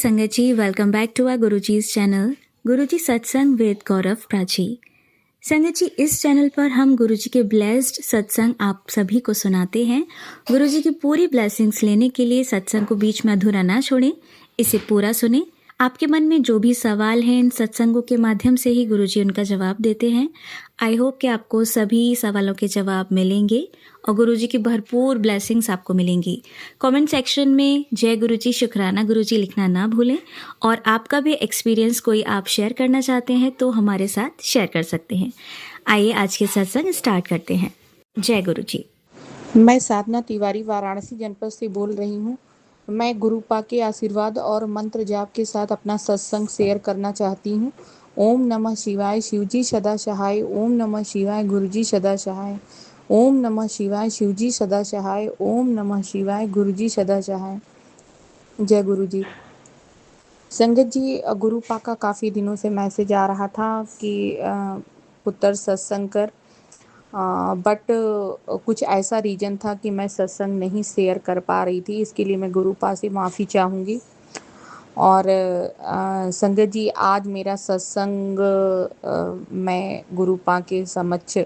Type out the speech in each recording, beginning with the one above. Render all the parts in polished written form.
संगत ji, welcome back to our Guruji's channel Guruji Satsang with गौरव प्राची। संगत जी, इस चैनल पर हम गुरुजी के ब्लेस्ड सत्संग आप सभी को सुनाते हैं। गुरुजी की पूरी ब्लेसिंग्स लेने के लिए सत्संग को बीच में अधूरा ना छोड़ें, इसे पूरा सुनें। आपके मन में जो भी सवाल हैं इन सत्संगों के माध्यम से ही गुरुजी उनका जवाब देते हैं। आई होप कि आपको सभी सवालों के जवाब मिलेंगे और गुरुजी की भरपूर ब्लेसिंग्स आपको मिलेंगी। कमेंट सेक्शन में जय गुरुजी, शुक्राना गुरुजी लिखना ना भूलें। और आपका भी एक्सपीरियंस कोई आप शेयर करना चाहते हैं तो हमारे साथ शेयर कर सकते हैं। आइए आज के सत्संग स्टार्ट करते हैं। जय गुरुजी। मैं साधना तिवारी वाराणसी जनपद से बोल रही हूँ। मैं गुरुपा के आशीर्वाद और मंत्र जाप के साथ अपना सत्संग शेयर करना चाहती हूँ। ओम नमः शिवाय, शिवजी सदा सहाय। ओम नमः शिवाय, गुरुजी सदा सहाय। ओम नमः शिवाय, शिवजी सदा सहाय। ओम नमः शिवाय, गुरुजी सदा सहाय। जय गुरुजी। संगत जी, गुरुपा का काफ़ी दिनों से मैसेज आ रहा था कि पुत्र सत्संग कर, बट कुछ ऐसा रीज़न था कि मैं सत्संग नहीं शेयर कर पा रही थी। इसके लिए मैं गुरुपा से माफ़ी चाहूँगी। और संगत जी, आज मेरा सत्संग मैं गुरुपा के समक्ष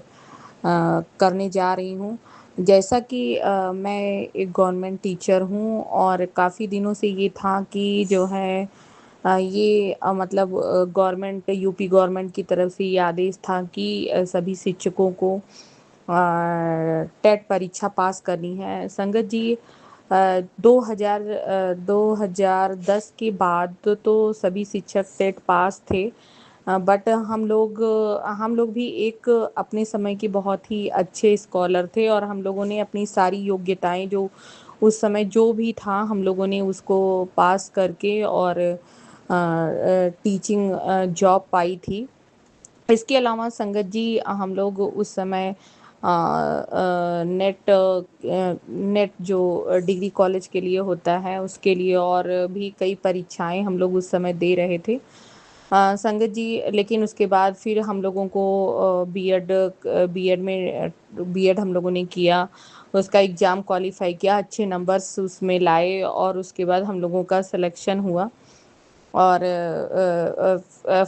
करने जा रही हूँ। जैसा कि मैं एक गवर्नमेंट टीचर हूँ और काफ़ी दिनों से ये था कि जो है ये मतलब गवर्नमेंट यूपी गवर्नमेंट की तरफ से ये आदेश था कि सभी शिक्षकों को टेट परीक्षा पास करनी है। संगत जी, 2010 के बाद तो सभी शिक्षक टेट पास थे, बट हम लोग भी एक अपने समय के बहुत ही अच्छे स्कॉलर थे और हम लोगों ने अपनी सारी योग्यताएं जो उस समय जो भी था हम लोगों ने उसको पास करके और टीचिंग जॉब पाई थी। इसके अलावा संगत जी, हम लोग उस समय नेट जो डिग्री कॉलेज के लिए होता है उसके लिए और भी कई परीक्षाएं हम लोग उस समय दे रहे थे। संगत जी, लेकिन उसके बाद फिर हम लोगों को बीएड हम लोगों ने किया, उसका एग्ज़ाम क्वालिफाई किया, अच्छे नंबर्स उसमें लाए और उसके बाद हम लोगों का सिलेक्शन हुआ और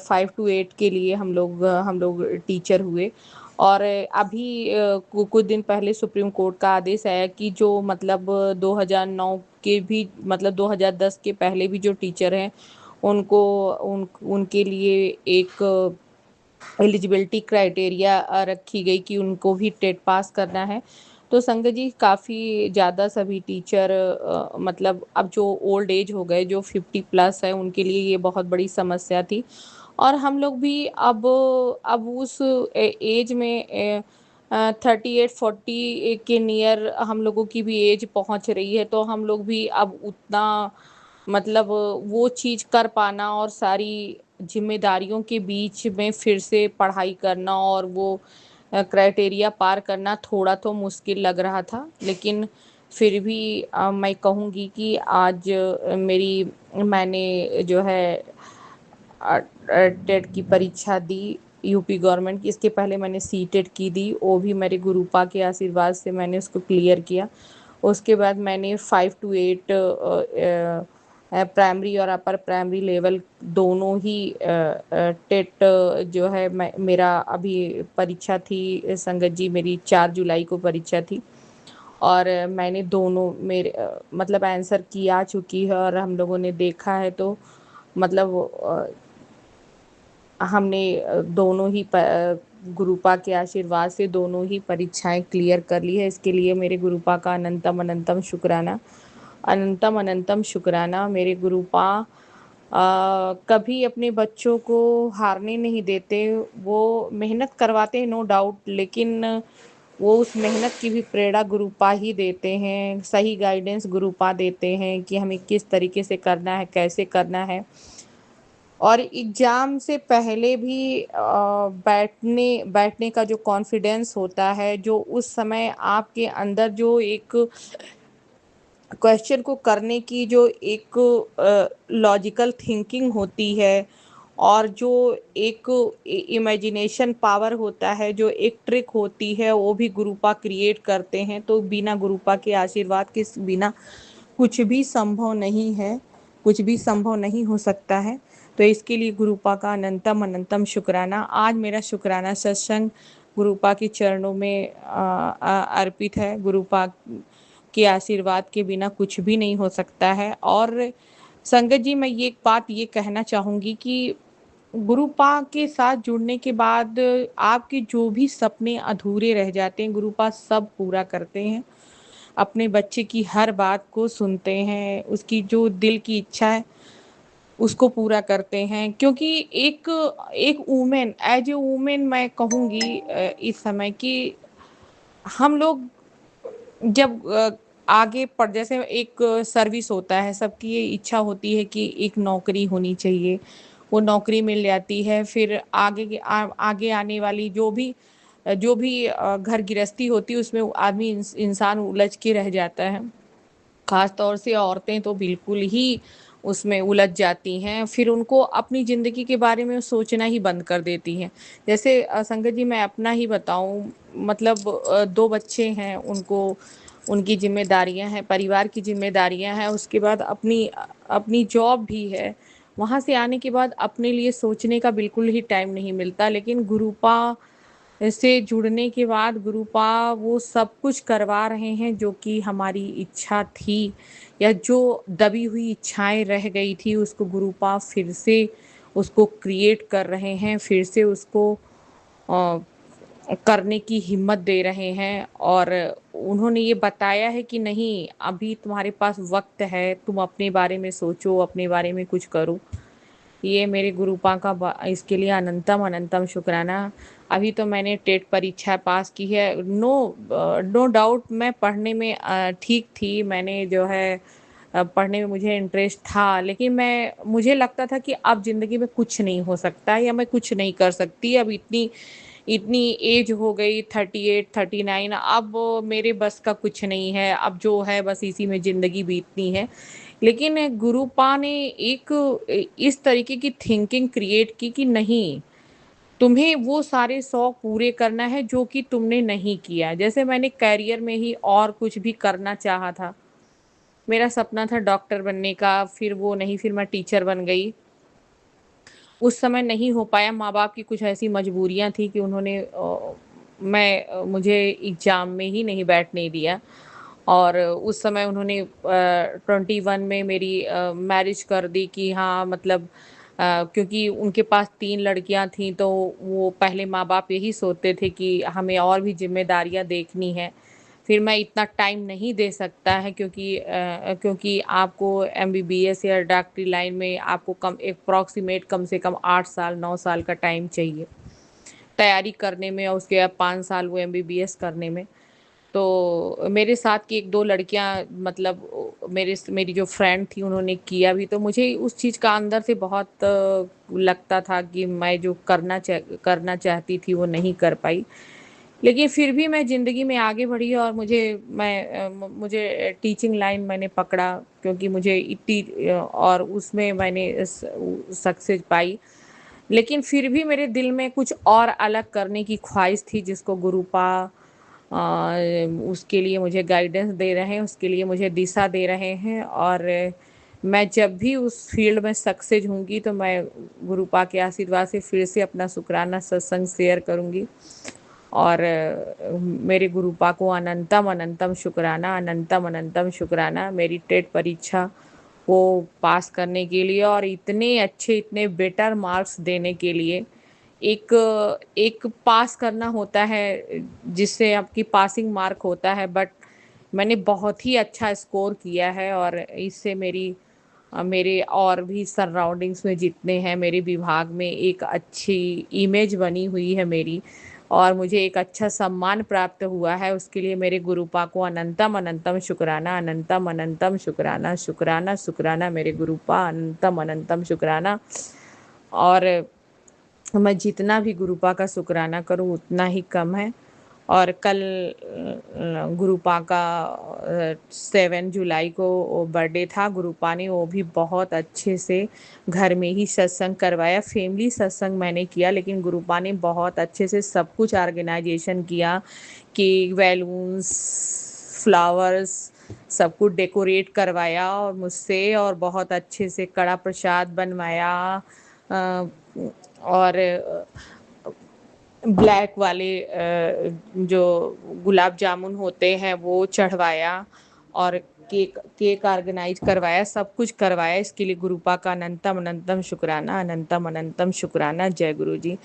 5 to 8 के लिए हम लोग टीचर हुए। और अभी कुछ दिन पहले सुप्रीम कोर्ट का आदेश आया कि जो मतलब 2009 के भी मतलब 2010 के पहले भी जो टीचर हैं उनके लिए एक एलिजिबिलिटी क्राइटेरिया रखी गई कि उनको भी टेट पास करना है। तो संगत जी, काफ़ी ज़्यादा सभी टीचर मतलब अब जो ओल्ड एज हो गए, जो 50+ है, उनके लिए ये बहुत बड़ी समस्या थी। और हम लोग भी अब उस एज में 38-40 के नियर हम लोगों की भी एज पहुंच रही है, तो हम लोग भी अब उतना मतलब वो चीज़ कर पाना और सारी जिम्मेदारियों के बीच में फिर से पढ़ाई करना और वो क्राइटेरिया पार करना थोड़ा तो मुश्किल लग रहा था। लेकिन फिर भी मैं कहूँगी कि आज मैंने जो है टेट की परीक्षा दी यूपी गवर्नमेंट की। इसके पहले मैंने सीटेट की दी, वो भी मेरे गुरुपा के आशीर्वाद से मैंने उसको क्लियर किया। उसके बाद मैंने 5 to 8 प्राइमरी और अपर प्राइमरी लेवल दोनों ही टेट जो है मेरा अभी परीक्षा थी। संगत जी, मेरी 4 जुलाई को परीक्षा थी और मैंने दोनों मेरे मतलब आंसर की आ चुकी है और हम लोगों ने देखा है तो मतलब हमने दोनों ही गुरुपा के आशीर्वाद से दोनों ही परीक्षाएं क्लियर कर ली है। इसके लिए मेरे गुरुपा का अनंतम अनंतम शुक्राना, अनंतम अनंतम शुक्राना। मेरे गुरुपा कभी अपने बच्चों को हारने नहीं देते। वो मेहनत करवाते हैं नो डाउट, लेकिन वो उस मेहनत की भी प्रेरणा गुरुपा ही देते हैं। सही गाइडेंस गुरुपा देते हैं कि हमें किस तरीके से करना है, कैसे करना है। और एग्ज़ाम से पहले भी बैठने का जो कॉन्फिडेंस होता है, जो उस समय आपके अंदर जो एक क्वेश्चन को करने की जो एक लॉजिकल थिंकिंग होती है और जो एक इमेजिनेशन पावर होता है, जो एक ट्रिक होती है, वो भी गुरुपा क्रिएट करते हैं। तो बिना गुरुपा के आशीर्वाद के बिना कुछ भी संभव नहीं है। कुछ भी संभव नहीं हो सकता है। तो इसके लिए गुरुपा का अनंतम अनंतम शुक्राना। आज मेरा शुक्राना सत्संग गुरुपा के चरणों में अर्पित है। गुरुपा के आशीर्वाद के बिना कुछ भी नहीं हो सकता है। और संगत जी, मैं ये एक बात ये कहना चाहूँगी कि गुरुपा के साथ जुड़ने के बाद आपके जो भी सपने अधूरे रह जाते हैं, गुरुपा सब पूरा करते हैं। अपने बच्चे की हर बात को सुनते हैं, उसकी जो दिल की इच्छा है उसको पूरा करते हैं। क्योंकि एक एक वूमेन, एज ए वूमेन मैं कहूँगी इस समय कि हम लोग जब आगे पढ़, जैसे एक सर्विस होता है, सबकी ये इच्छा होती है कि एक नौकरी होनी चाहिए, वो नौकरी मिल जाती है। फिर आगे आने वाली जो भी घर गृहस्थी होती है उसमें आदमी इंसान उलझ के रह जाता है। खास तौर से औरतें तो बिल्कुल ही उसमें उलझ जाती हैं, फिर उनको अपनी ज़िंदगी के बारे में सोचना ही बंद कर देती हैं। जैसे संगत जी, मैं अपना ही बताऊँ, मतलब 2 बच्चे हैं, उनकी ज़िम्मेदारियाँ हैं, परिवार की ज़िम्मेदारियाँ हैं, उसके बाद अपनी जॉब भी है। वहाँ से आने के बाद अपने लिए सोचने का बिल्कुल ही टाइम नहीं मिलता। लेकिन गुरुपा से जुड़ने के बाद गुरुपा वो सब कुछ करवा रहे हैं जो कि हमारी इच्छा थी, या जो दबी हुई इच्छाएं रह गई थी उसको गुरुपा फिर से उसको क्रिएट कर रहे हैं, फिर से उसको अ, करने की हिम्मत दे रहे हैं। और उन्होंने ये बताया है कि नहीं, अभी तुम्हारे पास वक्त है, तुम अपने बारे में सोचो, अपने बारे में कुछ करो। ये मेरे गुरुपा का इसके लिए अनंतम अनंतम शुक्राना। अभी तो मैंने टेट परीक्षा पास की है। नो डाउट मैं पढ़ने में ठीक थी। मैंने जो है पढ़ने में मुझे इंटरेस्ट था, लेकिन मुझे लगता था कि अब ज़िंदगी में कुछ नहीं हो सकता है या मैं कुछ नहीं कर सकती। अब इतनी इतनी एज हो गई, 38 39, अब मेरे बस का कुछ नहीं है, अब जो है बस इसी में ज़िंदगी बीतनी है। लेकिन गुरुपा ने एक इस तरीके की थिंकिंग क्रिएट की कि नहीं, तुम्हें वो सारे शौक पूरे करना है जो कि तुमने नहीं किया। जैसे मैंने करियर में ही और कुछ भी करना चाहा था। मेरा सपना था डॉक्टर बनने का, फिर वो नहीं, फिर मैं टीचर बन गई। उस समय नहीं हो पाया, माँ-बाप की कुछ ऐसी मजबूरियाँ थी कि उन्होंने मुझे एग्ज़ाम में ही नहीं बैठने दिया। और उस समय उन्होंने 21 में मेरी मैरिज कर दी कि हाँ, मतलब क्योंकि उनके पास 3 लड़कियाँ थीं, तो वो पहले माँ-बाप यही सोचते थे कि हमें और भी ज़िम्मेदारियाँ देखनी हैं। फिर मैं इतना टाइम नहीं दे सकता है, क्योंकि आपको एमबीबीएस या डॉक्टरी लाइन में आपको एप्रोक्सीमेट कम से कम 8 साल 9 साल का टाइम चाहिए तैयारी करने में, और उसके बाद 5 साल वो एमबीबीएस करने में। तो मेरे साथ की 1-2 लड़कियाँ, मतलब मेरी जो फ्रेंड थी, उन्होंने किया भी, तो मुझे उस चीज़ का अंदर से बहुत लगता था कि मैं जो करना चाहती थी वो नहीं कर पाई। लेकिन फिर भी मैं ज़िंदगी में आगे बढ़ी और मुझे टीचिंग लाइन मैंने पकड़ा, क्योंकि मुझे और उसमें मैंने सक्सेस पाई। लेकिन फिर भी मेरे दिल में कुछ और अलग करने की ख्वाहिश थी, जिसको गुरुपा उसके लिए मुझे गाइडेंस दे रहे हैं, उसके लिए मुझे दिशा दे रहे हैं। और मैं जब भी उस फील्ड में सक्सेस होंगी तो मैं गुरुपा के आशीर्वाद से फिर से अपना शुक्राना सत्संग शेयर करूँगी। और मेरे गुरुपा को अनंतम अनंतम शुक्राना, अनंतम अनंतम शुक्राना, मेरी टेट परीक्षा को पास करने के लिए और इतने अच्छे, इतने बेटर मार्क्स देने के लिए। एक एक पास करना होता है जिससे आपकी पासिंग मार्क होता है, बट मैंने बहुत ही अच्छा स्कोर किया है। और इससे मेरे और भी सराउंडिंग्स में जितने हैं, मेरे विभाग में एक अच्छी इमेज बनी हुई है मेरी, और मुझे एक अच्छा सम्मान प्राप्त हुआ है। उसके लिए मेरे गुरुपा को अनंतम अनंतम शुक्राना, अनंतम अनंतम शुक्राना, शुक्राना शुक्राना मेरे गुरुपा, अनंतम अनंतम शुक्राना। और मैं जितना भी गुरुपा का शुक्राना करूँ उतना ही कम है। और कल गुरुपा का 7 जुलाई को बर्थडे था। गुरुपा ने वो भी बहुत अच्छे से घर में ही सत्संग करवाया, फैमिली सत्संग मैंने किया, लेकिन गुरुपा ने बहुत अच्छे से सब कुछ ऑर्गेनाइजेशन किया, केक, बैलून्स, फ्लावर्स, सब कुछ डेकोरेट करवाया और मुझसे, और बहुत अच्छे से कड़ा प्रसाद बनवाया, अ, और ब्लैक वाले जो गुलाब जामुन होते हैं वो चढ़वाया, और केक केक ऑर्गेनाइज करवाया, सब कुछ करवाया। इसके लिए गुरुपा का अनंतम अनंतम शुक्राना, अनंतम अनंतम शुक्राना। जय गुरु जी।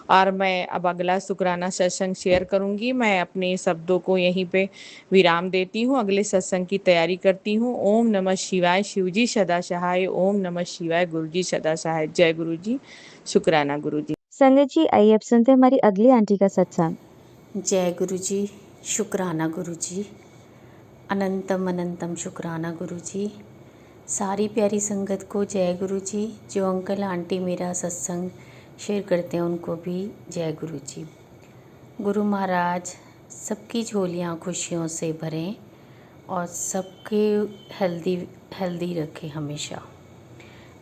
और मैं अब अगला शुक्राना सत्संग शेयर करूंगी। मैं अपने शब्दों को यहीं पे विराम देती हूँ, अगले सत्संग की तैयारी करती हूँ। ओम नमः शिवाय, शिव जी सदा सहाय। ओम नमः शिवाय, गुरु जी सदा सहाय। जय गुरु जी। शुक्राना गुरु जी। संगत जी, आइए अब सुनते हैं हमारी अगली आंटी का सत्संग। जय गुरु जी। शुक्राना गुरु जी। अनंतम अनंतम शुक्राना गुरु जी। सारी प्यारी संगत को जय गुरु जी। जो अंकल आंटी मेरा सत्संग शेयर करते हैं उनको भी जय गुरु जी। गुरु महाराज सबकी झोलियाँ खुशियों से भरें और सबके हेल्दी हेल्दी रखें हमेशा।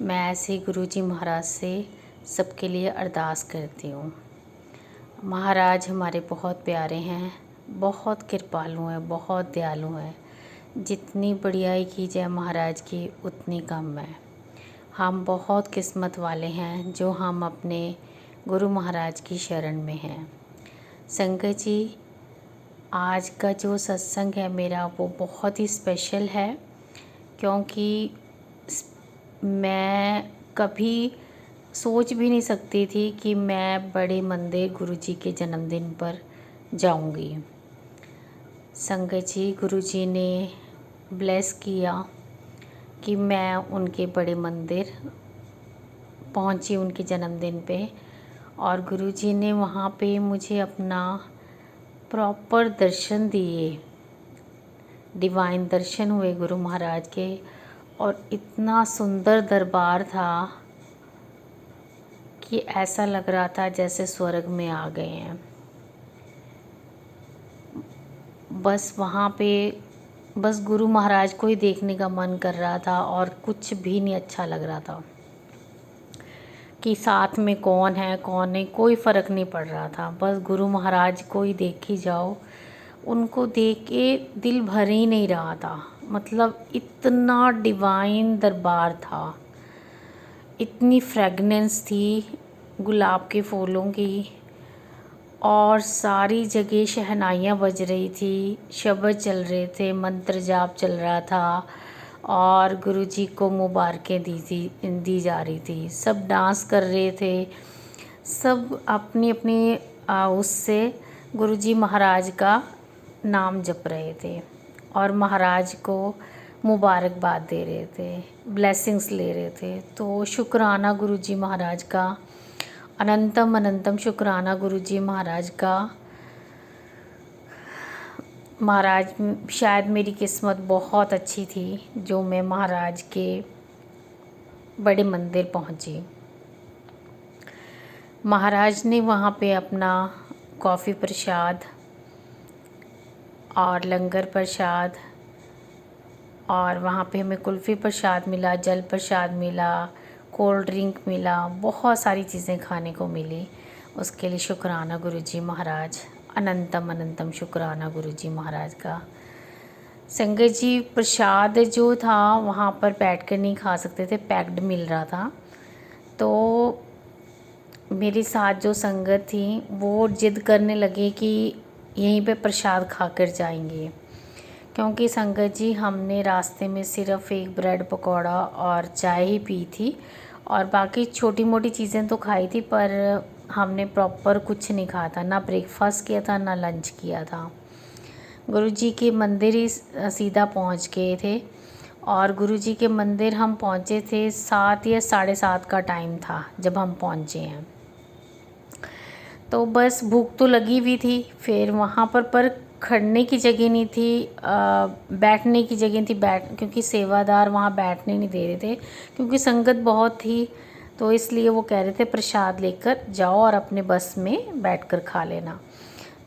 मैं ऐसे ही गुरु जी महाराज से सबके लिए अरदास करती हूँ। महाराज हमारे बहुत प्यारे हैं, बहुत कृपालु हैं, बहुत दयालु हैं। जितनी बढ़ियाई की जाए महाराज की उतनी कम है। हम बहुत किस्मत वाले हैं जो हम अपने गुरु महाराज की शरण में हैं। संगत जी, आज का जो सत्संग है मेरा वो बहुत ही स्पेशल है, क्योंकि मैं कभी सोच भी नहीं सकती थी कि मैं बड़े मंदिर गुरुजी के जन्मदिन पर जाऊंगी। संगत जी, गुरुजी ने ब्लेस किया कि मैं उनके बड़े मंदिर पहुंची उनके जन्मदिन पे, और गुरुजी ने वहाँ पे मुझे अपना प्रॉपर दर्शन दिए। डिवाइन दर्शन हुए गुरु महाराज के, और इतना सुंदर दरबार था कि ऐसा लग रहा था जैसे स्वर्ग में आ गए हैं। बस वहाँ पे बस गुरु महाराज को ही देखने का मन कर रहा था, और कुछ भी नहीं अच्छा लग रहा था कि साथ में कौन है कौन नहीं, कोई फ़र्क नहीं पड़ रहा था। बस गुरु महाराज को ही देखी जाओ। उनको देख के दिल भर ही नहीं रहा था। मतलब इतना डिवाइन दरबार था, इतनी फ्रेगनेंस थी गुलाब के फूलों की, और सारी जगह शहनाइयाँ बज रही थी, शब्द चल रहे थे, मंत्र जाप चल रहा था, और गुरुजी को मुबारकें दी जा रही थी। सब डांस कर रहे थे, सब अपनी अपनी उससे गुरुजी महाराज का नाम जप रहे थे, और महाराज को मुबारकबाद दे रहे थे, ब्लेसिंग्स ले रहे थे। तो शुक्राना गुरुजी महाराज का, अनंतम अनंतम शुक्राना गुरुजी महाराज का। महाराज, शायद मेरी किस्मत बहुत अच्छी थी जो मैं महाराज के बड़े मंदिर पहुंची। महाराज ने वहाँ पे अपना कॉफ़ी प्रसाद और लंगर प्रसाद, और वहाँ पे हमें कुल्फ़ी प्रसाद मिला, जल प्रसाद मिला, कोल्ड ड्रिंक मिला, बहुत सारी चीज़ें खाने को मिली। उसके लिए शुक्राना गुरुजी महाराज, अनंतम अनंतम शुक्राना गुरुजी महाराज का। संगत जी, प्रसाद जो था वहाँ पर बैठकर नहीं खा सकते थे, पैक्ड मिल रहा था। तो मेरे साथ जो संगत थी वो जिद करने लगे कि यहीं पे प्रसाद खाकर जाएंगे, क्योंकि संगत जी हमने रास्ते में सिर्फ़ एक ब्रेड पकौड़ा और चाय ही पी थी, और बाकी छोटी मोटी चीज़ें तो खाई थी, पर हमने प्रॉपर कुछ नहीं खाया था, ना ब्रेकफास्ट किया था ना लंच किया था। गुरुजी के मंदिर ही सीधा पहुंच गए थे, और गुरुजी के मंदिर हम पहुंचे थे 7 या 7:30 का टाइम था जब हम पहुंचे हैं। तो बस भूख तो लगी हुई थी, फिर वहाँ पर खड़ने की जगह नहीं थी, बैठने की जगह थी, क्योंकि सेवादार वहाँ बैठने नहीं दे रहे थे, क्योंकि संगत बहुत थी, तो इसलिए वो कह रहे थे प्रसाद लेकर जाओ और अपने बस में बैठकर खा लेना।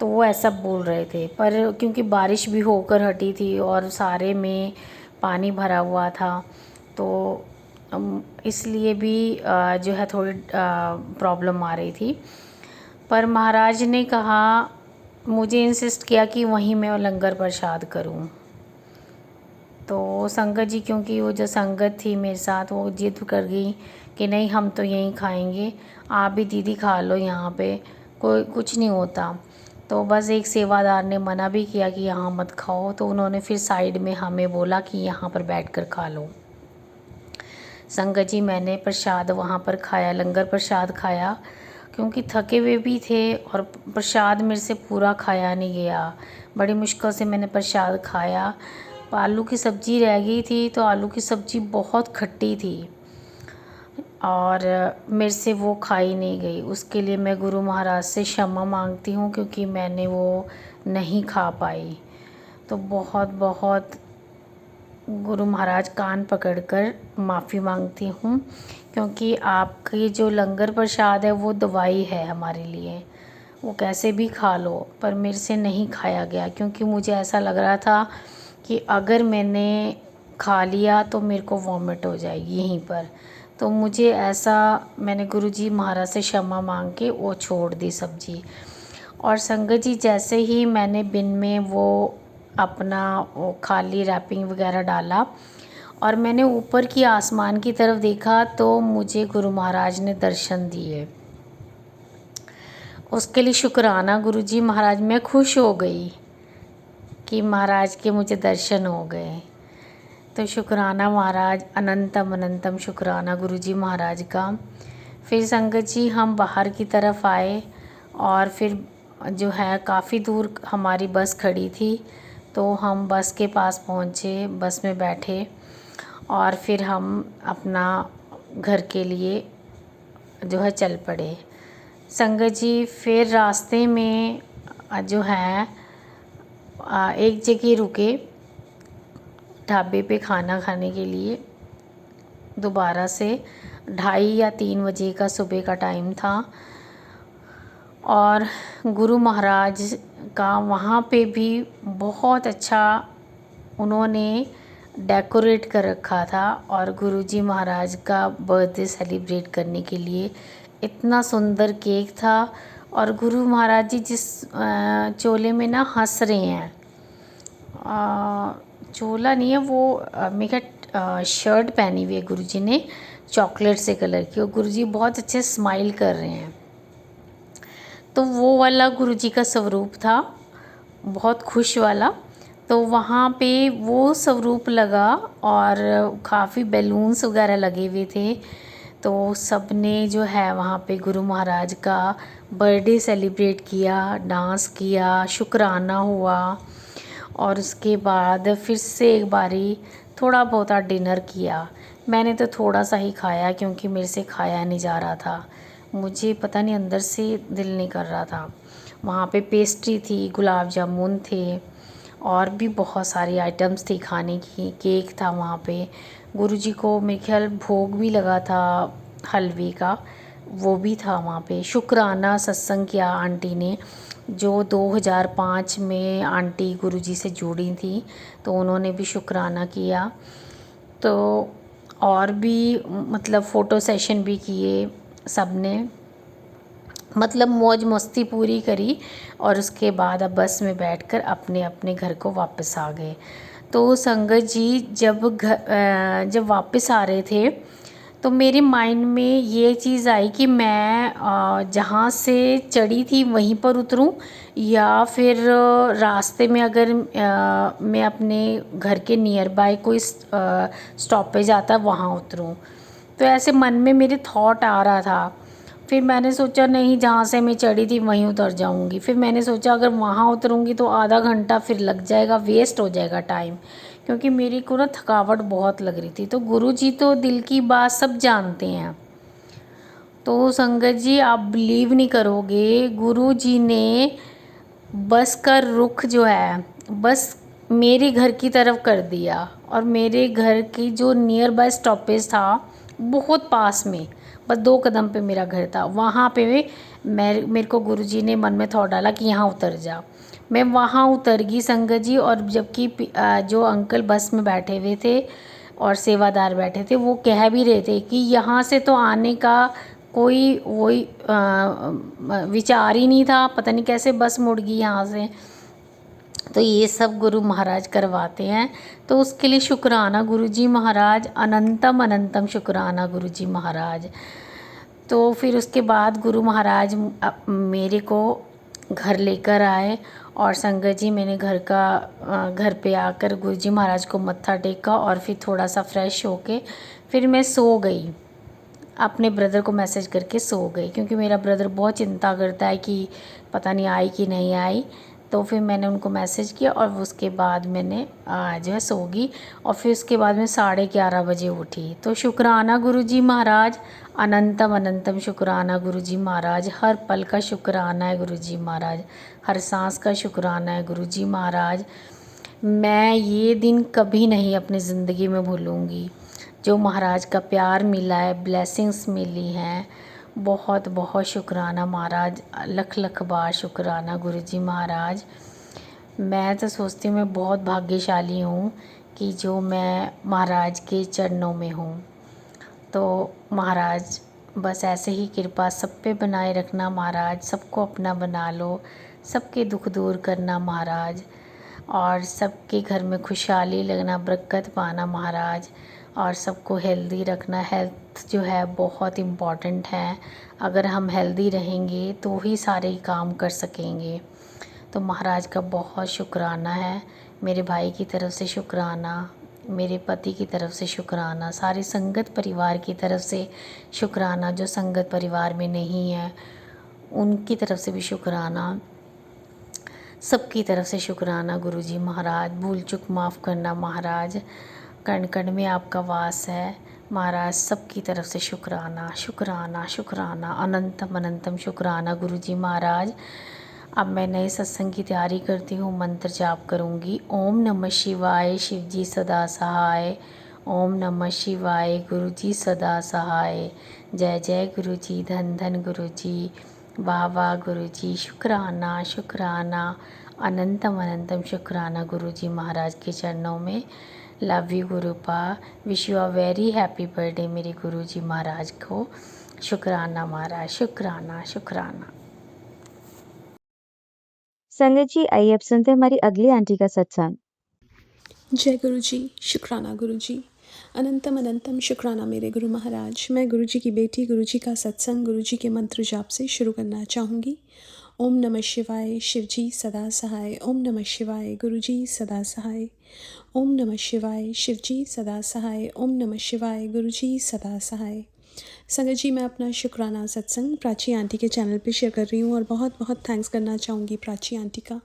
तो वो ऐसा बोल रहे थे, पर क्योंकि बारिश भी होकर हटी थी और सारे में पानी भरा हुआ था, तो इसलिए भी जो है थोड़ी प्रॉब्लम आ रही थी। पर महाराज ने कहा, मुझे इंसिस्ट किया कि वहीं मैं लंगर प्रसाद करूं। तो संगत जी, क्योंकि वो जो संगत थी मेरे साथ, वो जिद कर गई कि नहीं हम तो यहीं खाएंगे, आप भी दीदी खा लो, यहाँ पे कोई कुछ नहीं होता। तो बस एक सेवादार ने मना भी किया कि यहाँ मत खाओ, तो उन्होंने फिर साइड में हमें बोला कि यहाँ पर बैठकर खा लो। संगत जी, मैंने प्रसाद वहाँ पर खाया, लंगर प्रसाद खाया, क्योंकि थके हुए भी थे और प्रसाद मेरे से पूरा खाया नहीं गया। बड़ी मुश्किल से मैंने प्रसाद खाया। आलू की सब्ज़ी रह गई थी, तो आलू की सब्ज़ी बहुत खट्टी थी और मेरे से वो खाई नहीं गई। उसके लिए मैं गुरु महाराज से क्षमा मांगती हूँ, क्योंकि मैंने वो नहीं खा पाई। तो बहुत बहुत गुरु महाराज कान पकड़कर माफ़ी मांगती हूँ, क्योंकि आपकी जो लंगर प्रसाद है वो दवाई है हमारे लिए। वो कैसे भी खा लो, पर मेरे से नहीं खाया गया, क्योंकि मुझे ऐसा लग रहा था कि अगर मैंने खा लिया तो मेरे को वॉमिट हो जाएगी यहीं पर। तो मुझे ऐसा, मैंने गुरुजी महाराज से क्षमा मांग के वो छोड़ दी सब्ज़ी। और संगत जी, जैसे ही मैंने बिन में वो अपना वो खाली रैपिंग वगैरह डाला और मैंने ऊपर की आसमान की तरफ देखा, तो मुझे गुरु महाराज ने दर्शन दिए। उसके लिए शुक्राना गुरुजी महाराज, मैं खुश हो गई कि महाराज के मुझे दर्शन हो गए। तो शुक्राना महाराज, अनंतम अनंतम शुक्राना गुरुजी महाराज का। फिर संगत जी, हम बाहर की तरफ आए और फिर जो है काफ़ी दूर हमारी बस खड़ी थी, तो हम बस के पास पहुँचे, बस में बैठे और फिर हम अपना घर के लिए जो है चल पड़े। संगत जी, फिर रास्ते में जो है एक जगह रुके ढाबे पे खाना खाने के लिए। दोबारा से 2:30 या 3 बजे का सुबह का टाइम था और गुरु महाराज का वहाँ पे भी बहुत अच्छा उन्होंने डेकोरेट कर रखा था और गुरुजी महाराज का बर्थडे सेलिब्रेट करने के लिए इतना सुंदर केक था। और गुरु महाराज जी जिस चोले में ना हंस रहे हैं, चोला नहीं है वो, मेरा शर्ट पहनी हुई है गुरुजी ने चॉकलेट से कलर की, और गुरुजी बहुत अच्छे स्माइल कर रहे हैं। तो वो वाला गुरुजी का स्वरूप था, बहुत खुश वाला। तो वहाँ पे वो स्वरूप लगा और काफ़ी बैलून्स वगैरह लगे हुए थे। तो सब ने जो है वहाँ पे गुरु महाराज का बर्थडे सेलिब्रेट किया, डांस किया, शुक्राना हुआ और उसके बाद फिर से एक बारी थोड़ा बहुत डिनर किया। मैंने तो थोड़ा सा ही खाया, क्योंकि मेरे से खाया नहीं जा रहा था, मुझे पता नहीं अंदर से दिल नहीं कर रहा था। वहाँ पे पेस्ट्री थी, गुलाब जामुन थे और भी बहुत सारी आइटम्स थी खाने की, केक था वहाँ पे। गुरुजी को मेरे ख्याल भोग भी लगा था हलवे का, वो भी था वहाँ पे। शुक्राना सत्संग किया आंटी ने, जो 2005 में आंटी गुरुजी से जुड़ी थी, तो उन्होंने भी शुक्राना किया। तो और भी मतलब फ़ोटो सेशन भी किए सब ने, मतलब मौज मस्ती पूरी करी और उसके बाद अब बस में बैठकर अपने अपने घर को वापस आ गए। तो संगत जी, जब वापस आ रहे थे तो मेरे माइंड में ये चीज़ आई कि मैं जहाँ से चढ़ी थी वहीं पर उतरूं, या फिर रास्ते में अगर मैं अपने घर के नियर बाय कोई स्टॉपेज आता वहाँ उतरूं। तो ऐसे मन में मेरे थॉट आ रहा था। फिर मैंने सोचा नहीं, जहाँ से मैं चढ़ी थी वहीं उतर जाऊंगी। फिर मैंने सोचा अगर वहाँ उतरूंगी तो आधा घंटा फिर लग जाएगा, वेस्ट हो जाएगा टाइम, क्योंकि मेरी को ना थकावट बहुत लग रही थी। तो गुरुजी तो दिल की बात सब जानते हैं। तो संगत जी, आप बिलीव नहीं करोगे, गुरुजी ने बस का रुख जो है बस मेरे घर की तरफ कर दिया, और मेरे घर की जो नियर बाय स्टॉपेज था बहुत पास में, बस 2 कदम पे मेरा घर था। वहाँ पे मेरे को गुरुजी ने मन में थॉट डाला कि यहाँ उतर जा। मैं वहाँ उतर गई संगत जी, और जबकि जो अंकल बस में बैठे हुए थे और सेवादार बैठे थे, वो कह भी रहे थे कि यहाँ से तो आने का कोई वही विचार ही नहीं था, पता नहीं कैसे बस मुड़ गई यहाँ से। तो ये सब गुरु महाराज करवाते हैं। तो उसके लिए शुक्राना गुरु जी महाराज, अनंतम अनंतम शुक्राना गुरु जी महाराज। तो फिर उसके बाद गुरु महाराज मेरे को घर लेकर आए और संगत जी मैंने घर पे आकर गुरु जी महाराज को मत्था टेका और फिर थोड़ा सा फ्रेश होके फिर मैं सो गई। अपने ब्रदर को मैसेज करके सो गई, क्योंकि मेरा ब्रदर बहुत चिंता करता है कि पता नहीं आई कि नहीं आई। तो फिर मैंने उनको मैसेज किया और उसके बाद मैंने जो है सो गई। और फिर उसके बाद मैं 11:30 बजे उठी। तो शुक्राना गुरु जी महाराज, अनंतम अनंतम शुक्राना गुरु जी महाराज। हर पल का शुक्राना है गुरु जी महाराज, हर सांस का शुक्राना है गुरु जी महाराज। मैं ये दिन कभी नहीं अपनी ज़िंदगी में भूलूँगी। जो महाराज का प्यार मिला है, ब्लेसिंग्स मिली हैं, बहुत बहुत शुक्राना महाराज, लख लख बार शुक्राना गुरु जी महाराज। मैं तो सोचती हूँ मैं बहुत भाग्यशाली हूँ कि जो मैं महाराज के चरणों में हूँ। तो महाराज बस ऐसे ही कृपा सब पे बनाए रखना महाराज, सबको अपना बना लो, सबके दुख दूर करना महाराज, और सबके घर में खुशहाली लगना, बरकत पाना महाराज, और सबको हेल्दी रखना। हेल्थ जो है बहुत इम्पॉर्टेंट है। अगर हम हेल्दी रहेंगे तो ही सारे काम कर सकेंगे। तो महाराज का बहुत शुक्राना है, मेरे भाई की तरफ से शुक्राना, मेरे पति की तरफ से शुक्राना, सारी संगत परिवार की तरफ से शुक्राना, जो संगत परिवार में नहीं है उनकी तरफ से भी शुक्राना, सबकी तरफ से शुक्राना गुरु जी महाराज। भूल चूक माफ़ करना महाराज, कण कण में आपका वास है महाराज। सबकी तरफ से शुक्राना शुक्राना शुक्राना, अनंतम अनंतम शुक्राना गुरु जी महाराज। अब मैं नए सत्संग की तैयारी करती हूँ, मंत्र जाप करूँगी। ओम नमः शिवाय, शिव जी सदा सहाय। ओम नमः शिवाय, गुरु जी सदा सहाय। जय जय गुरु जी, धन धन गुरु जी, वाह वाह गुरु जी। शुक्राना शुक्राना, अनंतम अनंतम शुक्राना गुरु जी महाराज के चरणों में। Love you गुरुपा, wish you a very happy birthday मेरे गुरु जी महाराज को। शुक्राना महाराज, शुक्राना शुक्राना। संगत जी, आइए अब सुनते हैं हमारी अगली आंटी का सत्संग। जय गुरु जी, शुक्राना गुरु जी, अनंतम अनंतम शुक्राना मेरे गुरु महाराज। मैं गुरु जी की बेटी गुरु जी का सत्संग गुरु जी के मंत्र जाप से शुरू करना चाहूँगी। ओम नमः शिवाय, शिव जी सदा सहाय। ओम नमः शिवाय, गुरु जी सदा सहाय। ओम नमः शिवाय, शिव जी सदा सहाय। ओम नमः शिवाय, गुरु जी सदा सहाय। संगत जी, मैं अपना शुक्राना सत्संग प्राची आंटी के चैनल पे शेयर कर रही हूँ और बहुत बहुत थैंक्स करना चाहूँगी प्राची आंटी का,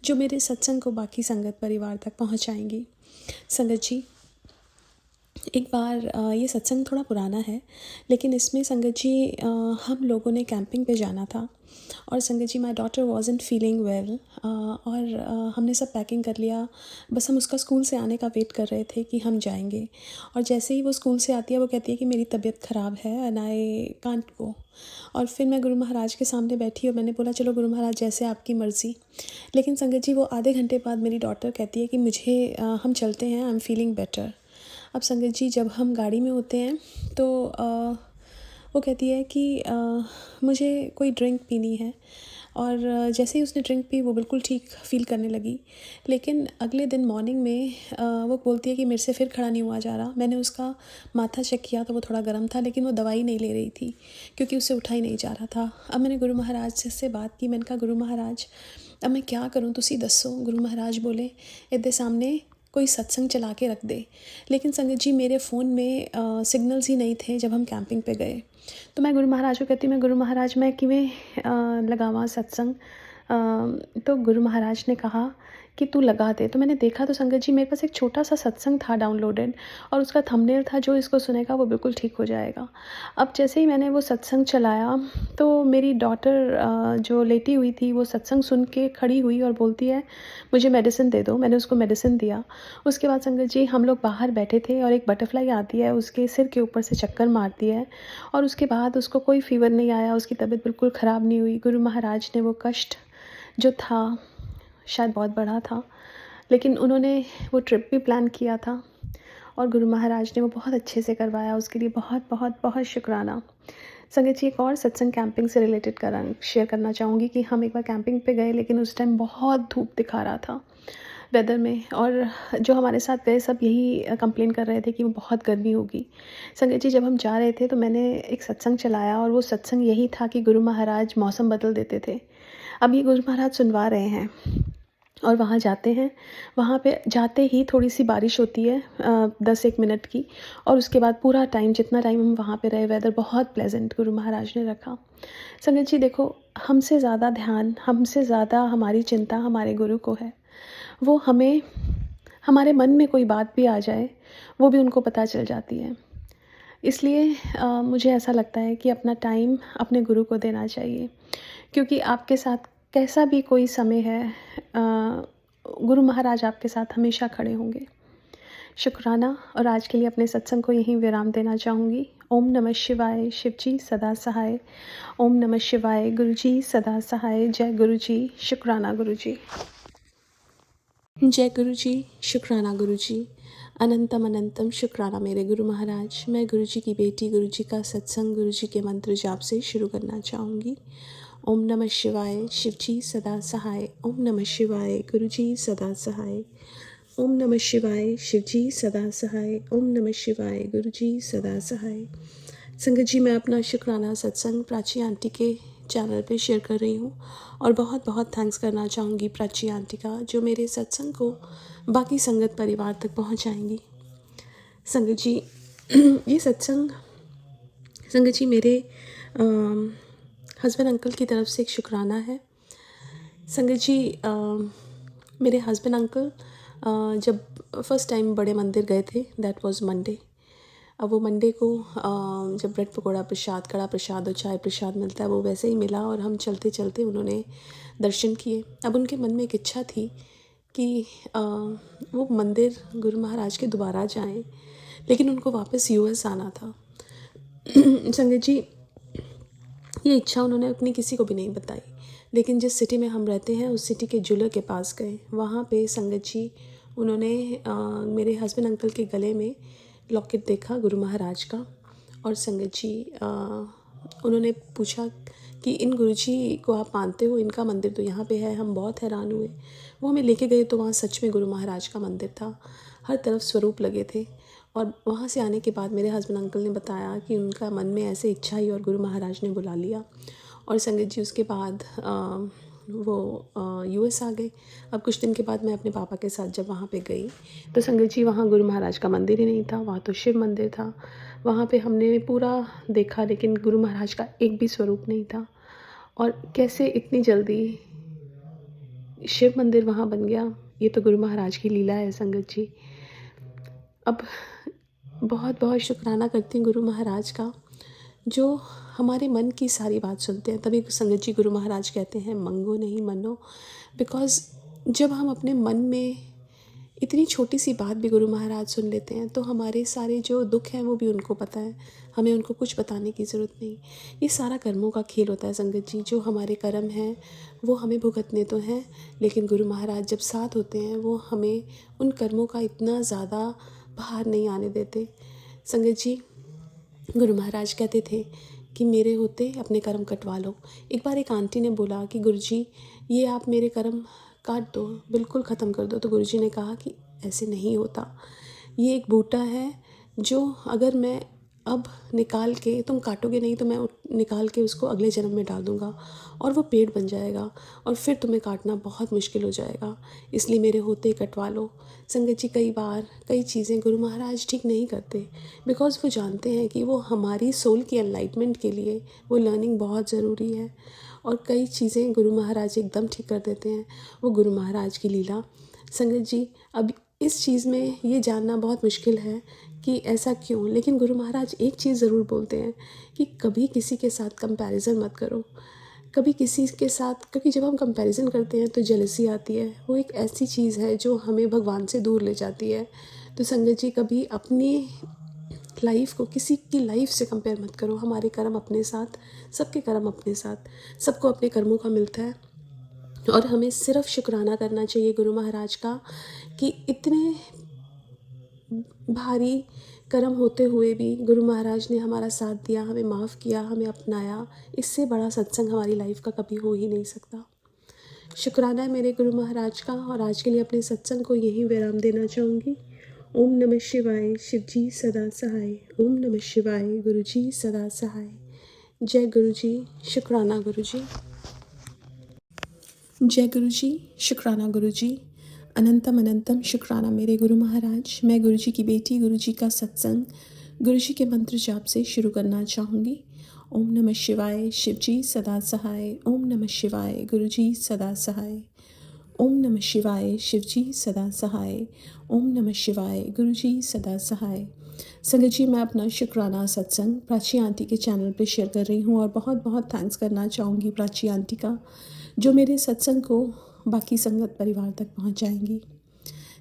जो मेरे सत्संग को बाकी संगत परिवार तक पहुँचाएंगी। संगत जी, एक बार ये सत्संग थोड़ा पुराना है, लेकिन इसमें संगत जी हम लोगों ने कैंपिंग पे जाना था और sangat ji my daughter wasn't feeling well और हमने सब पैकिंग कर लिया। बस हम उसका स्कूल से आने का वेट कर रहे थे कि हम जाएंगे। और जैसे ही वो स्कूल से आती है वो कहती है कि मेरी तबीयत ख़राब है एंड आई कांट गो। और फिर मैं गुरु महाराज के सामने बैठी और मैंने बोला चलो गुरु महाराज जैसे आपकी मर्ज़ी। लेकिन संगत जी वो आधे घंटे बाद मेरी डॉटर कहती है कि मुझे हम चलते हैं, आई एम फीलिंग बेटर। अब संगत जी जब हम गाड़ी में होते हैं तो वो कहती है कि मुझे कोई ड्रिंक पीनी है, और जैसे ही उसने ड्रिंक पी वो बिल्कुल ठीक फ़ील करने लगी। लेकिन अगले दिन मॉर्निंग में वो बोलती है कि मेरे से फिर खड़ा नहीं हुआ जा रहा। मैंने उसका माथा चेक किया तो वो थोड़ा गर्म था, लेकिन वो दवाई नहीं ले रही थी क्योंकि उससे उठा ही नहीं जा रहा था। अब मैंने गुरु महाराज से बात की, मैंने कहा गुरु महाराज अब मैं क्या करूँ, तुसी दसो। गुरु महाराज बोले इधर सामने कोई सत्संग चला के रख दे। लेकिन संगत जी मेरे फ़ोन में सिग्नल्स ही नहीं थे जब हम कैंपिंग पे गए। तो मैं गुरु महाराज को कहती मैं गुरु महाराज मैं किवें लगावां सत्संग। तो गुरु महाराज ने कहा कि तू लगा दे। तो मैंने देखा तो संगत जी मेरे पास एक छोटा सा सत्संग था डाउनलोडेड और उसका थंबनेल था, जो इसको सुनेगा वो बिल्कुल ठीक हो जाएगा। अब जैसे ही मैंने वो सत्संग चलाया तो मेरी डॉटर जो लेटी हुई थी वो सत्संग सुन के खड़ी हुई और बोलती है मुझे मेडिसिन दे दो। मैंने उसको मेडिसिन दिया। उसके बाद संगत जी हम लोग बाहर बैठे थे और एक बटरफ्लाई आती है, उसके सिर के ऊपर से चक्कर मारती है और उसके बाद उसको कोई फीवर नहीं आया, उसकी तबीयत बिल्कुल ख़राब नहीं हुई। गुरु महाराज ने वो कष्ट जो था शायद बहुत बड़ा था, लेकिन उन्होंने वो ट्रिप भी प्लान किया था और गुरु महाराज ने वो बहुत अच्छे से करवाया। उसके लिए बहुत बहुत बहुत शुक्राना। संगत जी एक और सत्संग कैंपिंग से रिलेटेड शेयर करना चाहूँगी कि हम एक बार कैंपिंग पे गए, लेकिन उस टाइम बहुत धूप दिखा रहा था वेदर में, और जो हमारे साथ गए सब यही कंप्लेन कर रहे थे कि वो बहुत गर्मी होगी। संगत जी, जब हम जा रहे थे तो मैंने एक सत्संग चलाया और वो सत्संग यही था कि गुरु महाराज मौसम बदल देते थे। अब ये गुरु महाराज सुनवा रहे हैं और वहाँ जाते हैं। वहाँ पे जाते ही थोड़ी सी बारिश होती है 10-1 मिनट की, और उसके बाद पूरा टाइम, जितना टाइम हम वहाँ पे रहे, वेदर बहुत प्लेजेंट गुरु महाराज ने रखा। संगत जी देखो, हमसे ज़्यादा ध्यान, हमसे ज़्यादा हमारी चिंता हमारे गुरु को है। वो हमें, हमारे मन में कोई बात भी आ जाए वो भी उनको पता चल जाती है। इसलिए मुझे ऐसा लगता है कि अपना टाइम अपने गुरु को देना चाहिए, क्योंकि आपके साथ कैसा भी कोई समय है, गुरु महाराज आपके साथ हमेशा खड़े होंगे। शुक्राना। और आज के लिए अपने सत्संग को यहीं विराम देना चाहूँगी। ओम नमः शिवाय। शिव जी सदा सहाय। ओम नमः शिवाय। गुरु जी सदा सहाय। जय गुरु जी। शुक्राना गुरु जी। जय गुरु जी। शुक्राना गुरु जी। अनंतम अनंतम शुक्राना मेरे गुरु महाराज। मैं गुरु जी की बेटी गुरु जी का सत्संग गुरु जी के मंत्र जाप से शुरू करना चाहूँगी। ओम नमः शिवाय। शिव जी सदा सहाय। ओम नमः शिवाय। गुरु जी सदा सहाय। ओम नमः शिवाय। शिव जी सदा सहाय। ओम नमः शिवाय। गुरु जी सदा सहाय। संगत जी, मैं अपना शुक्राना सत्संग प्राची आंटी के चैनल पे शेयर कर रही हूँ और बहुत बहुत थैंक्स करना चाहूँगी प्राची आंटी का, जो मेरे सत्संग को बाकी संगत परिवार तक पहुँचाएंगी। संगत जी, ये सत्संग संगत जी मेरे हस्बैंड अंकल की तरफ से एक शुक्राना है। संगत जी, मेरे हस्बैंड अंकल जब फर्स्ट टाइम बड़े मंदिर गए थे, दैट वाज मंडे। अब वो मंडे को जब ब्रेड पकौड़ा प्रसाद, कड़ा प्रसाद और चाय प्रसाद मिलता है, वो वैसे ही मिला और हम चलते चलते उन्होंने दर्शन किए। अब उनके मन में एक इच्छा थी कि वो मंदिर गुरु महाराज के दोबारा जाएं, लेकिन उनको वापस यूएस आना था। संगत जी, ये इच्छा उन्होंने अपनी किसी को भी नहीं बताई, लेकिन जिस सिटी में हम रहते हैं उस सिटी के ज्वेलर के पास गए। वहाँ पे संगत जी उन्होंने मेरे हस्बैंड अंकल के गले में लॉकेट देखा गुरु महाराज का, और संगत जी उन्होंने पूछा कि इन गुरुजी को आप मानते हो, इनका मंदिर तो यहाँ पे है। हम बहुत हैरान हुए। वो हमें लेके गए तो वहाँ सच में गुरु महाराज का मंदिर था, हर तरफ स्वरूप लगे थे। और वहाँ से आने के बाद मेरे हस्बैंड अंकल ने बताया कि उनका मन में ऐसे इच्छा ही और गुरु महाराज ने बुला लिया। और संगत जी उसके बाद वो यूएस आ गए। अब कुछ दिन के बाद मैं अपने पापा के साथ जब वहाँ पे गई तो संगत जी वहाँ गुरु महाराज का मंदिर ही नहीं था, वहाँ तो शिव मंदिर था। वहाँ पे हमने पूरा देखा, लेकिन गुरु महाराज का एक भी स्वरूप नहीं था। और कैसे इतनी जल्दी शिव मंदिर वहाँ बन गया, ये तो गुरु महाराज की लीला है संगत जी। अब बहुत बहुत शुक्राना करती हूँ गुरु महाराज का, जो हमारे मन की सारी बात सुनते हैं। तभी संगत जी गुरु महाराज कहते हैं मंगो नहीं मनो, बिकॉज़ जब हम अपने मन में इतनी छोटी सी बात भी गुरु महाराज सुन लेते हैं तो हमारे सारे जो दुख हैं वो भी उनको पता है, हमें उनको कुछ बताने की ज़रूरत नहीं। ये सारा कर्मों का खेल होता है संगत जी। जो हमारे कर्म हैं वो हमें भुगतने तो हैं, लेकिन गुरु महाराज जब साथ होते हैं वो हमें उन कर्मों का इतना ज़्यादा भार नहीं आने देते। संगत जी, गुरु महाराज कहते थे कि मेरे होते अपने कर्म कटवा लो। एक बार एक आंटी ने बोला कि गुरुजी ये आप मेरे कर्म काट दो, बिल्कुल ख़त्म कर दो। तो गुरुजी ने कहा कि ऐसे नहीं होता, ये एक बूटा है जो अगर मैं अब निकाल के, तुम काटोगे नहीं तो मैं निकाल के उसको अगले जन्म में डाल दूँगा और वो पेड़ बन जाएगा और फिर तुम्हें काटना बहुत मुश्किल हो जाएगा, इसलिए मेरे होते ही कटवा लो। संगत जी, कई बार कई चीज़ें गुरु महाराज ठीक नहीं करते, बिकॉज़ वो जानते हैं कि वो हमारी सोल की एनलाइटमेंट के लिए वो लर्निंग बहुत ज़रूरी है। और कई चीज़ें गुरु महाराज एकदम ठीक कर देते हैं, वो गुरु महाराज की लीला। संगत जी, अब इस चीज़ में ये जानना बहुत मुश्किल है कि ऐसा क्यों, लेकिन गुरु महाराज एक चीज़ ज़रूर बोलते हैं कि कभी किसी के साथ कंपैरिजन मत करो, कभी किसी के साथ, क्योंकि जब हम कंपैरिजन करते हैं तो जेलसी आती है। वो एक ऐसी चीज़ है जो हमें भगवान से दूर ले जाती है। तो संगत जी, कभी अपनी लाइफ को किसी की लाइफ से कंपेयर मत करो। हमारे कर्म अपने साथ, सबके कर्म अपने साथ, सबको अपने कर्मों का मिलता है। और हमें सिर्फ शुक्राना करना चाहिए गुरु महाराज का कि इतने भारी कर्म होते हुए भी गुरु महाराज ने हमारा साथ दिया, हमें माफ़ किया, हमें अपनाया। इससे बड़ा सत्संग हमारी लाइफ का कभी हो ही नहीं सकता। शुक्राना है मेरे गुरु महाराज का। और आज के लिए अपने सत्संग को यहीं विराम देना चाहूँगी। ओम नमः शिवाय। शिव जी सदा सहाय। ओम नमः शिवाय। गुरु जी सदा सहाय। जय गुरु जी। शुक्राना गुरु जी। जय गुरु जी। शुक्राना गुरु जी। अनंतम अनंतम शुक्राना मेरे गुरु महाराज। मैं गुरु जी की बेटी गुरु जी का सत्संग गुरु जी के मंत्र जाप से शुरू करना चाहूँगी। ओम नमः शिवाय। शिव जी सदा सहाय। ओम नमः शिवाय। गुरु जी सदा सहाय। ओम नमः शिवाय। शिव जी सदा सहाय। ओम नमः शिवाय। गुरु जी सदा सहाय। संगत जी, मैं अपना शुक्राना सत्संग प्राची आंटी के चैनल पे शेयर कर रही हूँ और बहुत बहुत थैंक्स करना चाहूँगी प्राची आंटी का, जो मेरे सत्संग को बाकी संगत परिवार तक पहुँचाएंगी।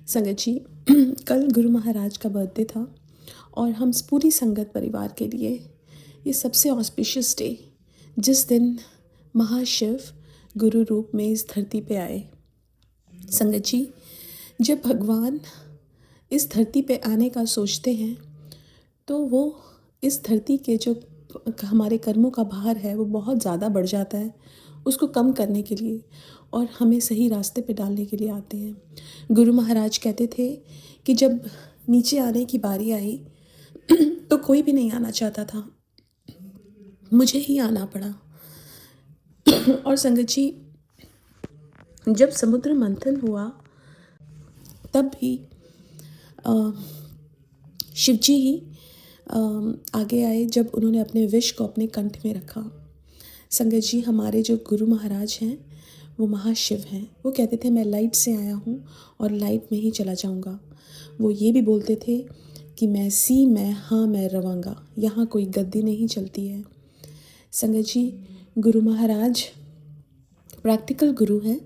संगत जी, कल गुरु महाराज का बर्थडे था और हम पूरी संगत परिवार के लिए ये सबसे ऑस्पिशियस डे, जिस दिन महाशिव गुरु रूप में इस धरती पे आए। संगत जी, जब भगवान इस धरती पे आने का सोचते हैं तो वो इस धरती के जो हमारे कर्मों का भार है वो बहुत ज़्यादा बढ़ जाता है, उसको कम करने के लिए और हमें सही रास्ते पे डालने के लिए आते हैं। गुरु महाराज कहते थे कि जब नीचे आने की बारी आई तो कोई भी नहीं आना चाहता था, मुझे ही आना पड़ा। और संगत जी, जब समुद्र मंथन हुआ तब भी शिव जी ही आगे आए जब उन्होंने अपने विष को अपने कंठ में रखा। संगत जी, हमारे जो गुरु महाराज हैं वो महाशिव हैं। वो कहते थे मैं लाइट से आया हूँ और लाइट में ही चला जाऊँगा। वो ये भी बोलते थे कि मैं सी मैं हाँ मैं रवांगा, यहाँ कोई गद्दी नहीं चलती है। संगत जी, गुरु महाराज प्रैक्टिकल गुरु हैं।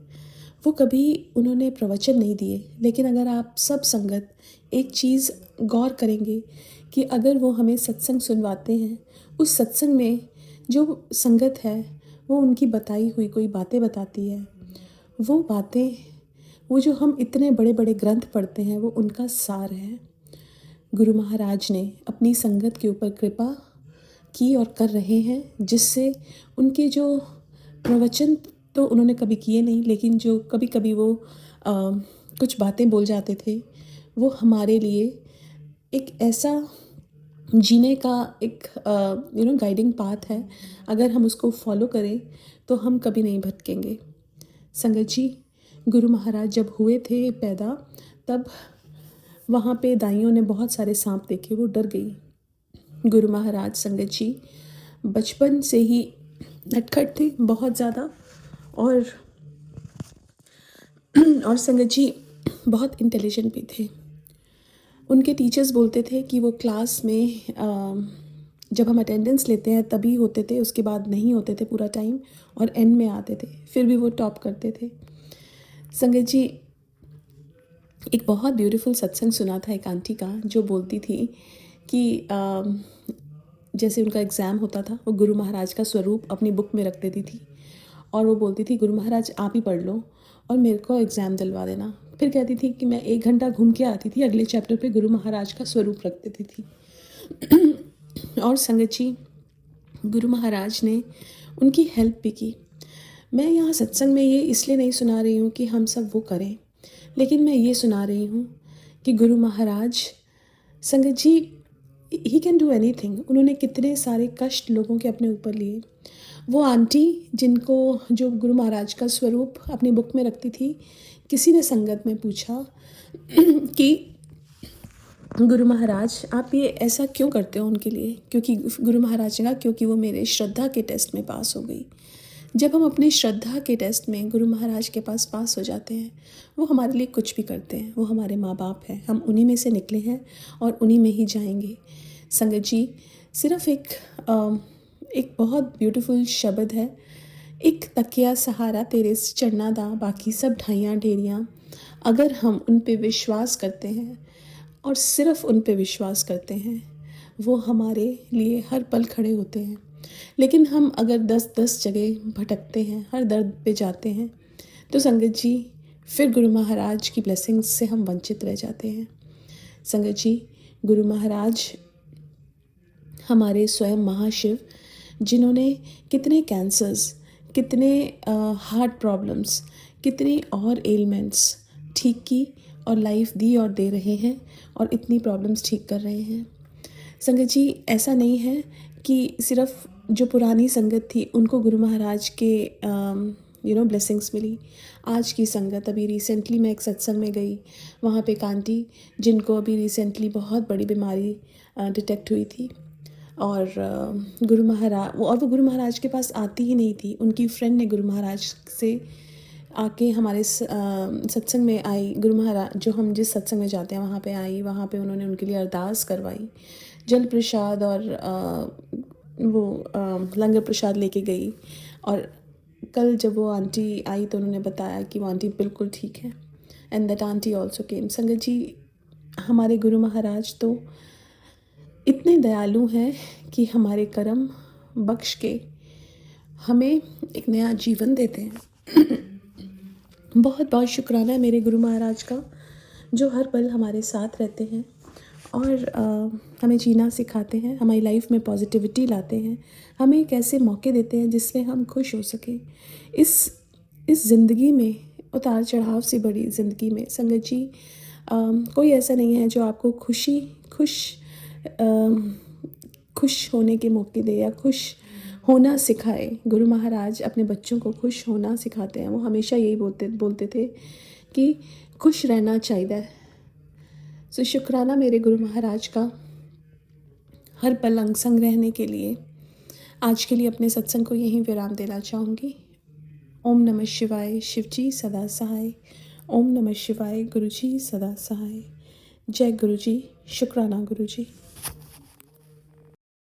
वो कभी उन्होंने प्रवचन नहीं दिए, लेकिन अगर आप सब संगत एक चीज़ गौर करेंगे कि अगर वो हमें सत्संग सुनवाते हैं, उस सत्संग में जो संगत है वो उनकी बताई हुई कोई बातें बताती है, वो बातें, वो जो हम इतने बड़े बड़े ग्रंथ पढ़ते हैं वो उनका सार है। गुरु महाराज ने अपनी संगत के ऊपर कृपा की और कर रहे हैं, जिससे उनके जो प्रवचन तो उन्होंने कभी किए नहीं, लेकिन जो कभी कभी वो कुछ बातें बोल जाते थे, वो हमारे लिए एक ऐसा जीने का एक गाइडिंग पाथ है। अगर हम उसको फॉलो करें तो हम कभी नहीं भटकेंगे। संगत जी, गुरु महाराज जब हुए थे पैदा, तब वहाँ पे दाइयों ने बहुत सारे सांप देखे, वो डर गई। गुरु महाराज संगत जी बचपन से ही नटखट थे बहुत ज़्यादा, और संगत जी बहुत इंटेलिजेंट भी थे। उनके टीचर्स बोलते थे कि वो क्लास में जब हम अटेंडेंस लेते हैं तभी होते थे, उसके बाद नहीं होते थे पूरा टाइम, और एंड में आते थे, फिर भी वो टॉप करते थे। संगत जी, एक बहुत ब्यूटीफुल सत्संग सुना था एक आंटी का, जो बोलती थी कि जैसे उनका एग्ज़ाम होता था, वो गुरु महाराज का स्वरूप अपनी बुक में रख देती थी और वो बोलती थी गुरु महाराज आप ही पढ़ लो और मेरे को एग्ज़ाम दिलवा देना। फिर कहती थी कि मैं 1 घंटा घूम के आती थी, अगले चैप्टर पे गुरु महाराज का स्वरूप रख देती थी। और संगत जी, गुरु महाराज ने उनकी हेल्प भी की। मैं यहाँ सत्संग में ये इसलिए नहीं सुना रही हूँ कि हम सब वो करें, लेकिन मैं ये सुना रही हूँ कि गुरु महाराज संगत जी ही कैन डू एनीथिंग। उन्होंने कितने सारे कष्ट लोगों के अपने ऊपर लिए। वो आंटी जिनको जो गुरु महाराज का स्वरूप अपनी बुक में रखती थी, किसी ने संगत में पूछा कि गुरु महाराज आप ये ऐसा क्यों करते हो उनके लिए, क्योंकि गुरु महाराज ने कहा क्योंकि वो मेरे श्रद्धा के टेस्ट में पास हो गई। जब हम अपने श्रद्धा के टेस्ट में गुरु महाराज के पास हो जाते हैं, वो हमारे लिए कुछ भी करते हैं। वो हमारे माँ बाप हैं, हम उन्हीं में से निकले हैं और उन्हीं में ही जाएंगे। संगत जी, सिर्फ एक बहुत ब्यूटीफुल शब्द है, एक तकिया सहारा तेरे चढ़ना दा, बाकी सब ढाइयाँ ढेरियाँ। अगर हम उन पे विश्वास करते हैं और सिर्फ उन पे विश्वास करते हैं, वो हमारे लिए हर पल खड़े होते हैं। लेकिन हम अगर 10-10 जगह भटकते हैं, हर दर्द पे जाते हैं, तो संगत जी फिर गुरु महाराज की ब्लेसिंग्स से हम वंचित रह जाते हैं। संगत जी, गुरु महाराज हमारे स्वयं महाशिव, जिन्होंने कितने कैंसर्स, कितने हार्ट प्रॉब्लम्स, कितने और एलिमेंट्स ठीक की और लाइफ दी और दे रहे हैं और इतनी प्रॉब्लम्स ठीक कर रहे हैं। संगत जी, ऐसा नहीं है कि सिर्फ जो पुरानी संगत थी उनको गुरु महाराज के ब्लेसिंग्स मिली। आज की संगत, अभी रिसेंटली मैं एक सत्संग में गई, वहाँ पे एक आंटी जिनको अभी रिसेंटली बहुत बड़ी बीमारी डिटेक्ट हुई थी और वो गुरु महाराज के पास आती ही नहीं थी। उनकी फ्रेंड ने गुरु महाराज से आके हमारे सत्संग में आई। गुरु महाराज जो हम जिस सत्संग में जाते हैं वहाँ पे आई, वहाँ पे उन्होंने उनके लिए अरदास करवाई, जल प्रसाद और लंगर प्रसाद लेके गई। और कल जब वो आंटी आई तो उन्होंने बताया कि वो आंटी बिल्कुल ठीक है। And that aunty also came. संगत जी, हमारे गुरु महाराज तो इतने दयालु हैं कि हमारे कर्म बख्श के हमें एक नया जीवन देते हैं। बहुत बहुत शुक्राना है मेरे गुरु महाराज का, जो हर पल हमारे साथ रहते हैं और हमें जीना सिखाते हैं, हमारी लाइफ में पॉजिटिविटी लाते हैं, हमें एक ऐसे मौके देते हैं जिसमें हम खुश हो सकें। इस ज़िंदगी में उतार चढ़ाव से बड़ी ज़िंदगी में संगत जी कोई ऐसा नहीं है जो आपको खुश होने के मौके दे या खुश होना सिखाए। गुरु महाराज अपने बच्चों को खुश होना सिखाते हैं। वो हमेशा यही बोलते थे कि खुश रहना चाहिए। सो शुक्राना मेरे गुरु महाराज का हर पल अंग संग रहने के लिए। आज के लिए अपने सत्संग को यहीं विराम देना चाहूँगी। ओम नमः शिवाय, शिवजी सदा सहाय। ओम नमः शिवाय, गुरुजी सदा सहाय। जय गुरुजी, शुक्राना गुरुजी।